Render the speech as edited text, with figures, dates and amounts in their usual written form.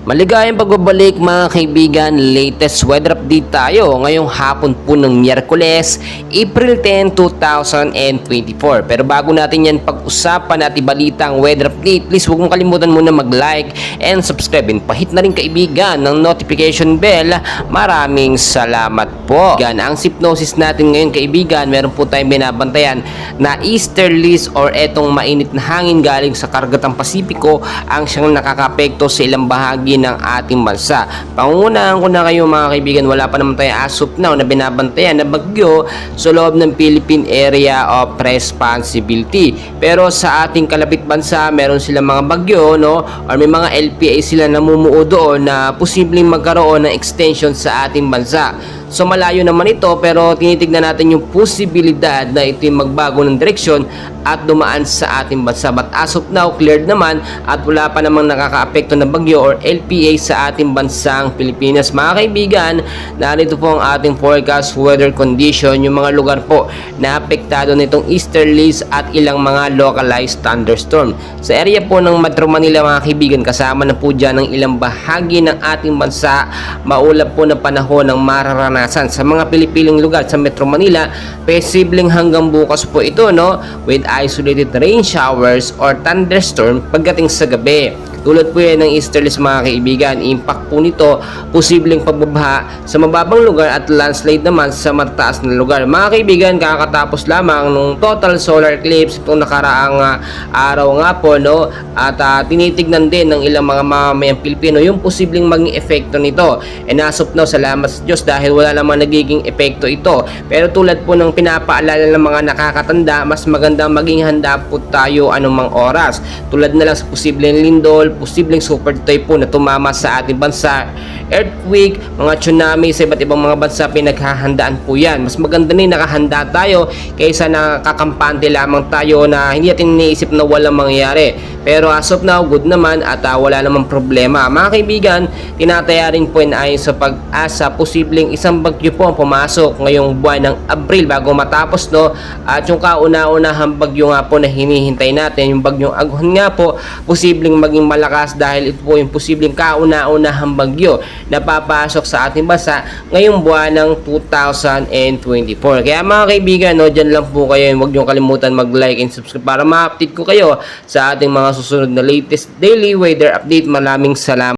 Maligayang pagbabalik mga kaibigan, latest weather update tayo ngayong hapon po ng Miyerkules, April 10, 2024. Pero bago natin yan pag-usapan at ibalita ang weather update, please huwag mong kalimutan muna mag-like and subscribe and pahit na rin kaibigan ng notification bell. Maraming salamat po. Ang hypnosis natin ngayon kaibigan, meron po tayong binabantayan na easterlies or etong mainit na hangin galing sa Karagatan Pasipiko ang siyang nakakapekto sa ilang bahagi ng ating bansa. Pangungunahan ko na kayo mga kaibigan, wala pa naman tayong as of now na binabantayan na bagyo sa loob ng Philippine Area of Responsibility. Pero sa ating kalapit bansa, meron silang mga bagyo, no? Or may mga LPA sila namumuo doon na posibleng magkaroon ng extension sa ating bansa. So malayo naman ito pero tinitignan natin yung posibilidad na ito yung magbago ng direksyon at dumaan sa ating bansa. But as of now, cleared naman at wala pa namang nakakaapekto na bagyo or LPA sa ating bansang Pilipinas. Mga kaibigan, narito po ang ating forecast weather condition, yung mga lugar po na apektado nitong easterlies at ilang mga localized thunderstorm. Sa area po ng Metro Manila mga kaibigan, kasama na po dyan ng ilang bahagi ng ating bansa, maulap po na panahon ng mararanasan sa mga pilipiling lugar sa Metro Manila. Posibleng hanggang bukas po ito, no, with isolated rain showers or thunderstorm pagdating sa gabi. Tulad po yan ng easterlies mga kaibigan, impact po nito posibleng pagbabaha sa mababang lugar at landslide naman sa mataas na lugar. Mga kaibigan, kakatapos lamang nung total solar eclipse itong nakaraang araw nga po, no, at tinitignan din ng ilang mga mamamayang Pilipino yung posibleng maging epekto nito. And as of now, salamat sa Diyos dahil wala namang nagiging epekto ito. Pero tulad po ng pinapaalala ng mga nakakatanda, mas magandang maging handa po tayo anumang oras. Tulad na lang sa posibleng lindol, posibleng super typhoon na tumama sa ating bansa, earthquake, mga tsunami sa iba't ibang mga bansa, pinaghahandaan po yan. Mas maganda na nakahanda tayo kaysa nakakampante lamang tayo na hindi natin iniisip na walang mangyayari. Pero as of now, good naman at wala namang problema. Mga kaibigan, tinataya rin po ayon sa pag-asa, posibleng isang bagyo po ang pumasok ngayong buwan ng Abril bago matapos, no? At yung kauna-unahang bagyo nga po na hinihintay natin, yung bagyong Aghon nga po, posibleng maging malakas dahil ito po yung posibleng kauna-unahang bagyo na papasok sa ating bansa ngayong buwan ng 2024. Kaya mga kaibigan, no, dyan lang po kayo. Huwag nyo kalimutan mag-like and subscribe para ma-update ko kayo sa ating mga susunod na latest daily weather update. Maraming salamat.